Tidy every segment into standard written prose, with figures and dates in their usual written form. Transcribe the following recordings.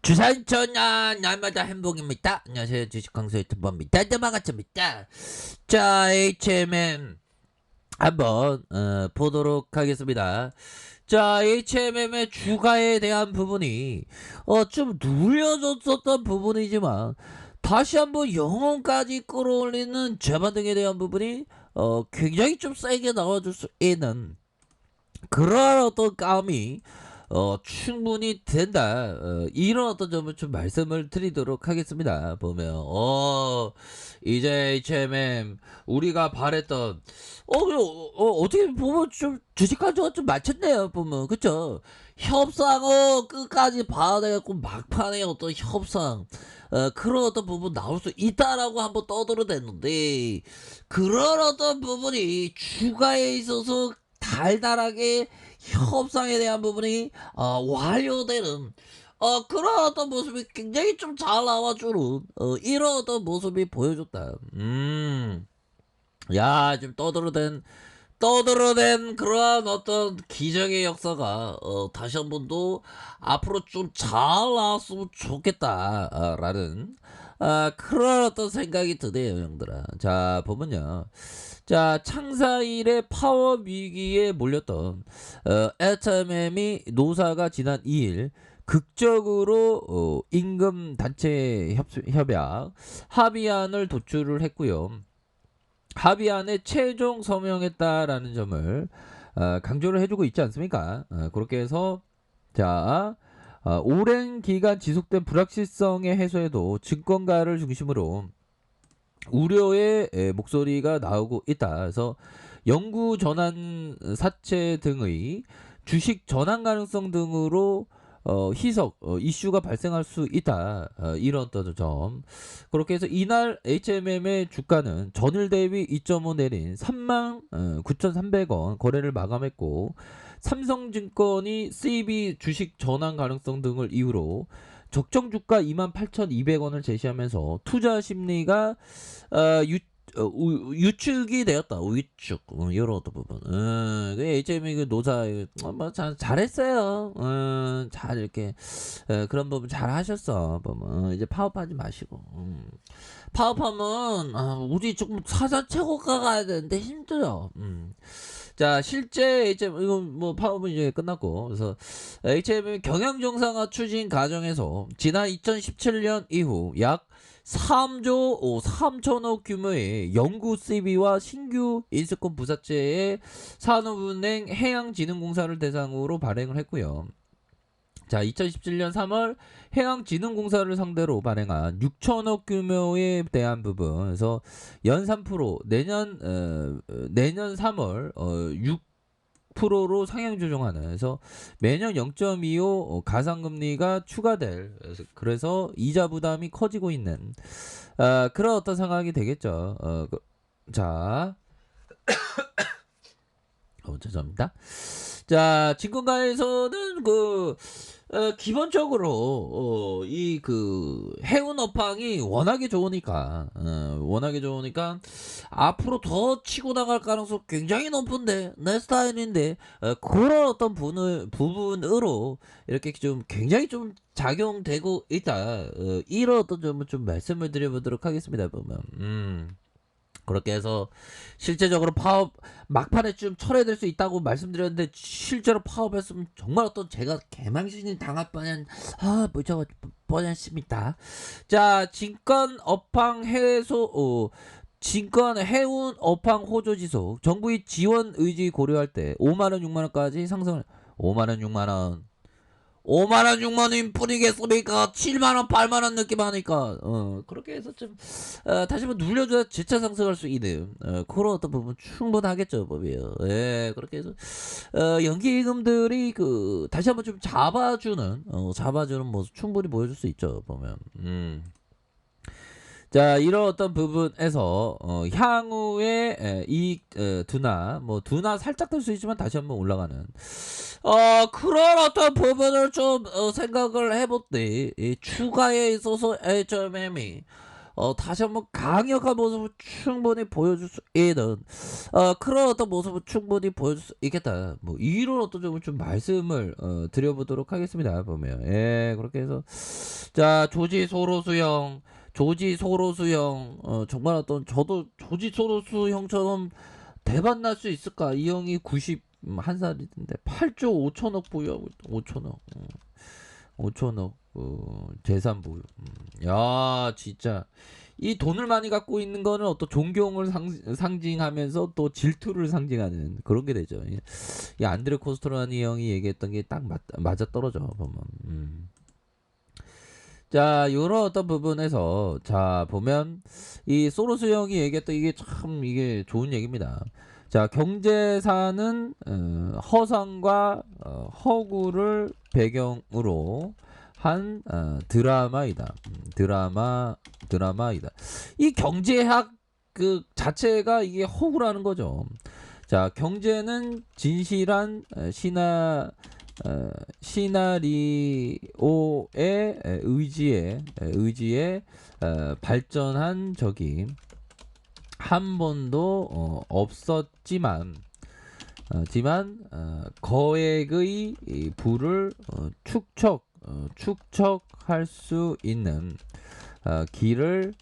주산전화 날마다 행복입니다. 안녕하세요. 주식광수 유튜버입니다. 반갑습니다. 자, HMM 한번 보도록 하겠습니다. 자, HMM의 주가에 대한 부분이 좀 눌려졌었던 부분이지만 다시 한번 영혼까지 끌어올리는 재반등에 대한 부분이 굉장히 좀 세게 나와줄 수 있는 그런 어떤 감이 충분히 된다. 이런 어떤 점을 좀 말씀을 드리도록 하겠습니다. 보면 이제 HMM 우리가 바랬던 어떻게 보면 좀 주식가치가 좀 맞췄네요. 보면 그쵸? 협상을 끝까지 봐야 되겠고 막판에 어떤 협상 그런 어떤 부분 나올 수 있다라고 한번 떠들어댔는데 그런 어떤 부분이 주가에 있어서 달달하게 협상에 대한 부분이 완료되는 그런 어떤 모습이 굉장히 좀 잘 나와주는 이런 어떤 모습이 보여줬다. 야, 좀 떠들어댄 그러한 어떤 기적의 역사가 다시 한 번 더 앞으로 좀 잘 나왔으면 좋겠다라는 그런 어떤 생각이 드네요, 형들아. 자, 보면요. 자, 창사 이래 파워 위기에 몰렸던 HMM이 노사가 지난 2일 극적으로 임금 단체 협약 합의안을 도출을 했고요. 합의안에 최종 서명했다라는 점을 강조를 해주고 있지 않습니까? 그렇게 해서 자 오랜 기간 지속된 불확실성의 해소에도 증권가를 중심으로 우려의 목소리가 나오고 있다. 그래서 영구 전환 사채 등의 주식 전환 가능성 등으로 희석 이슈가 발생할 수 있다. 이런 어떤 점. 그렇게 해서 이날 HMM의 주가는 전일 대비 2.5 내린 39,300원 거래를 마감했고 삼성증권이 CB 주식 전환 가능성 등을 이유로 적정 주가 28,200원을 제시하면서 투자 심리가 유축이 되었다. 위축 이런 어떤 부분. 그 HM이 그 노사 잘했어요. 잘 이렇게 그런 부분 잘 하셨어. 보면 이제 파업하지 마시고. 파업하면 우리 조금 사자 최고가 가야 되는데 힘들어. 자, 실제 HM 이건 뭐 파업은 이제 끝났고 그래서 HM은 경영 정상화 추진 과정에서 지난 2017년 이후 약 3조 3천억 규모의 영구 CB와 신규 인수권 부사채의 산업은행 해양진흥공사를 대상으로 발행을 했고요. 자, 2017년 3월 해양진흥공사를 상대로 발행한 6천억 규모에 대한 부분에서 연 3% 내년 3월 6%로 상향 조정하는 그래서 매년 0.25 가상금리가 추가될 그래서 이자 부담이 커지고 있는 그런 어떤 상황이 되겠죠. 자, 죄송합니다. 자, 증권가에서는 기본적으로 이 해운 업황이 워낙에 좋으니까 앞으로 더 치고 나갈 가능성 굉장히 높은데 내 스타일인데 그런 어떤 부분으로 이렇게 좀 굉장히 좀 작용되고 있다. 이런 어떤 점을 좀 말씀을 드려보도록 하겠습니다. 보면 그렇게 해서 실제적으로 파업 막판에 좀 철회될 수 있다고 말씀드렸는데 실제로 파업했으면 정말 어떤 제가 개망신이 당할 뻔한 저거 뻔했습니다. 자, 진권 업황 해소 진권 해운 업황 호조 지속 정부의 지원 의지 고려할 때 5만원 6만원까지 상승을 5만원 6만원 5만원 6만원 뿐이겠습니까? 7만원 8만원 느낌 하니까 그렇게 해서 좀 다시 한번 눌려줘야 재차 상승할 수 있는 그런 어떤 부분 충분하겠죠 법이에요. 예, 그렇게 해서 연기금들이 다시 한번 좀 잡아주는 모습 충분히 보여줄 수 있죠 보면. 자, 이런 어떤 부분에서 향후에 이익 둔화 살짝 될 수 있지만 다시 한번 올라가는 그런 어떤 부분을 좀 생각을 해볼 때 추가에 있어서 HMM이 다시 한번 강력한 모습을 충분히 보여줄 수 있는 그런 어떤 모습을 충분히 보여줄 수 있겠다. 뭐 이런 어떤 점을 좀 말씀을 드려보도록 하겠습니다. 보면 예 그렇게 해서 자 조지 소로스 형, 조지 소로스 형 정말 어떤 저도 조지 소로스 형처럼 대박 날 수 있을까? 이 형이 91살인데 8조 5천억 보유하고 있다. 5천억. 5천억 재산 보유. 야, 진짜 이 돈을 많이 갖고 있는 거는 어떤 존경을 상징하면서 또 질투를 상징하는 그런 게 되죠. 이 안드레 코스토라니 형이 얘기했던 게 딱 맞아 떨어져 보면. 자, 요런 어떤 부분에서 자 보면 이 소로스 형이 얘기했던 이게 참 이게 좋은 얘기입니다. 자, 경제사는 허상과 허구를 배경으로 한 드라마이다. 드라마이다. 이 경제학 그 자체가 이게 허구라는 거죠. 자, 경제는 진실한 시나리오의 의지에 발전한 적이 한 번도 없었지만 거액의 부를 축적할 수 있는 길을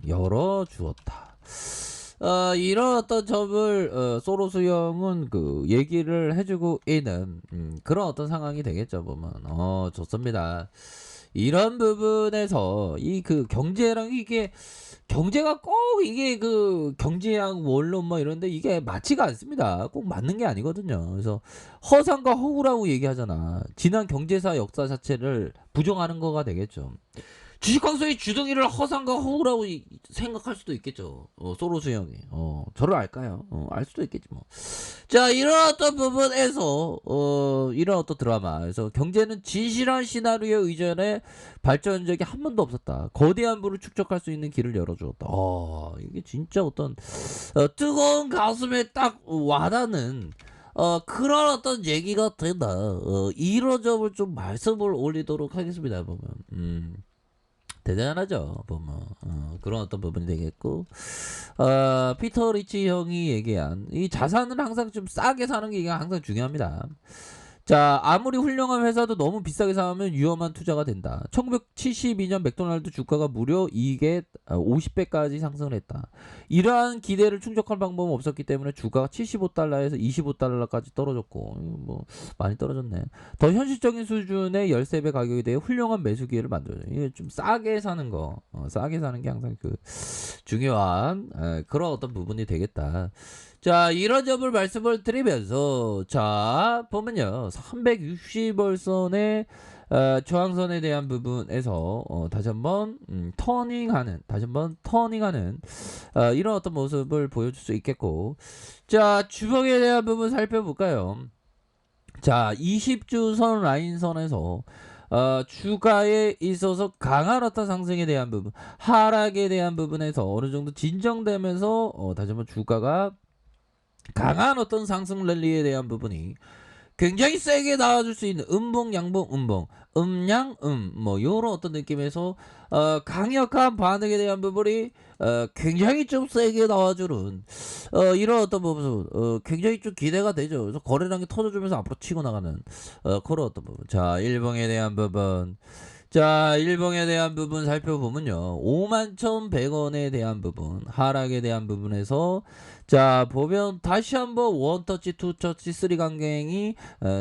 열어주었다. 이런 어떤 점을 소로스 형은 그 얘기를 해주고 있는 그런 어떤 상황이 되겠죠. 보면 좋습니다. 이런 부분에서 이 그 경제랑 이게 경제가 꼭 이게 그 경제학 원론 뭐 이런데 이게 맞지가 않습니다. 꼭 맞는 게 아니거든요. 그래서 허상과 허구라고 얘기하잖아. 지난 경제사 역사 자체를 부정하는 거가 되겠죠. 주식광수의 주둥이를 허상과 허구라고 생각할 수도 있겠죠. 소로스 형이. 저를 알까요? 알 수도 있겠지 뭐. 자, 이런 어떤 부분에서 이런 어떤 드라마에서 경제는 진실한 시나리오 이전에 발전 적이 한 번도 없었다. 거대한 부를 축적할 수 있는 길을 열어주었다. 이게 진짜 어떤 뜨거운 가슴에 딱 와닿는 그런 어떤 얘기가 된다. 이런 점을 좀 말씀을 올리도록 하겠습니다. 보면. 대단하죠 보면 그런 어떤 부분이 되겠고 피터 리치 형이 얘기한 이 자산을 항상 좀 싸게 사는 게 이게 항상 중요합니다. 자, 아무리 훌륭한 회사도 너무 비싸게 사면 위험한 투자가 된다. 1972년 맥도날드 주가가 무려 이익의 50배까지 상승을 했다. 이러한 기대를 충족할 방법은 없었기 때문에 주가가 75달러에서 25달러까지 떨어졌고 뭐 많이 떨어졌네. 더 현실적인 수준의 13배 가격에 대해 훌륭한 매수 기회를 만들어줘. 이게 좀 싸게 사는 거, 싸게 사는 게 항상 그 중요한 그런 어떤 부분이 되겠다. 자, 이런 점을 말씀을 드리면서 자 보면요 360월선의 저항선에 대한 부분에서 다시 한번 터닝하는 이런 어떤 모습을 보여줄 수 있겠고 자 주봉에 대한 부분 살펴볼까요. 자 20주선 라인선에서 주가에 있어서 강한 어떤 상승에 대한 부분 하락에 대한 부분에서 어느 정도 진정되면서 다시 한번 주가가 강한 어떤 상승 랠리에 대한 부분이 굉장히 세게 나와줄 수 있는 음봉 양봉 음양 뭐 요런 어떤 느낌에서 강력한 반응에 대한 부분이 굉장히 좀 세게 나와주는 이런 어떤 부분 굉장히 좀 기대가 되죠. 그래서 거래량이 터져주면서 앞으로 치고 나가는 그런 어떤 부분. 자 일봉에 대한 부분 자 일봉에 대한 부분 살펴보면요 51,100원에 대한 부분 하락에 대한 부분에서 자 보면 다시 한번 원터치 투터치 쓰리 강갱이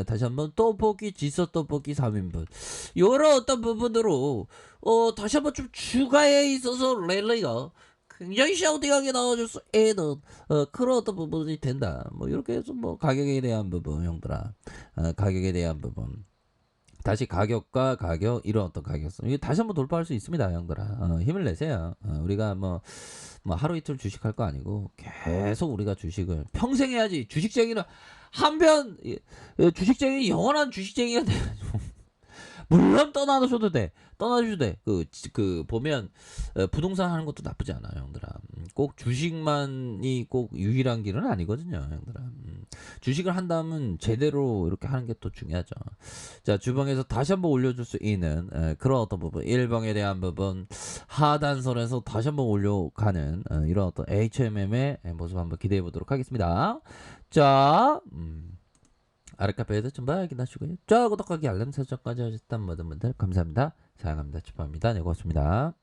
다시 한번 떡볶이 지서 떡볶이 3인분 요런 어떤 부분으로 다시 한번 좀 주가에 있어서 랠리가 굉장히 샤우팅하게 나와줄 수 있는 그런 어떤 부분이 된다. 뭐 이렇게 해서 뭐 가격에 대한 부분 형들아 가격에 대한 부분 다시 가격과 가격 이런 어떤 가격성 이게 다시 한번 돌파할 수 있습니다 형들아. 힘을 내세요. 우리가 뭐 하루 이틀 주식할 거 아니고 계속 우리가 주식을 평생 해야지. 주식쟁이는 한편 주식쟁이 영원한 주식쟁이가 돼가지고 물론 떠나셔도 돼. 떠나셔도 돼. 그 보면 부동산 하는 것도 나쁘지 않아, 형들아. 꼭 주식만이 꼭 유일한 길은 아니거든요, 형들아. 주식을 한다면 제대로 이렇게 하는 게 또 중요하죠. 자, 주방에서 다시 한번 올려줄 수 있는 그런 어떤 부분, 일방에 대한 부분, 하단선에서 다시 한번 올려가는 이런 어떤 HMM의 모습 한번 기대해 보도록 하겠습니다. 자, 아랫카페에서 좀 확인하시고요. 자, 구독하기 알람 설정까지 하셨던 모든 분들 감사합니다. 사랑합니다. 축하합니다. 네, 고맙습니다.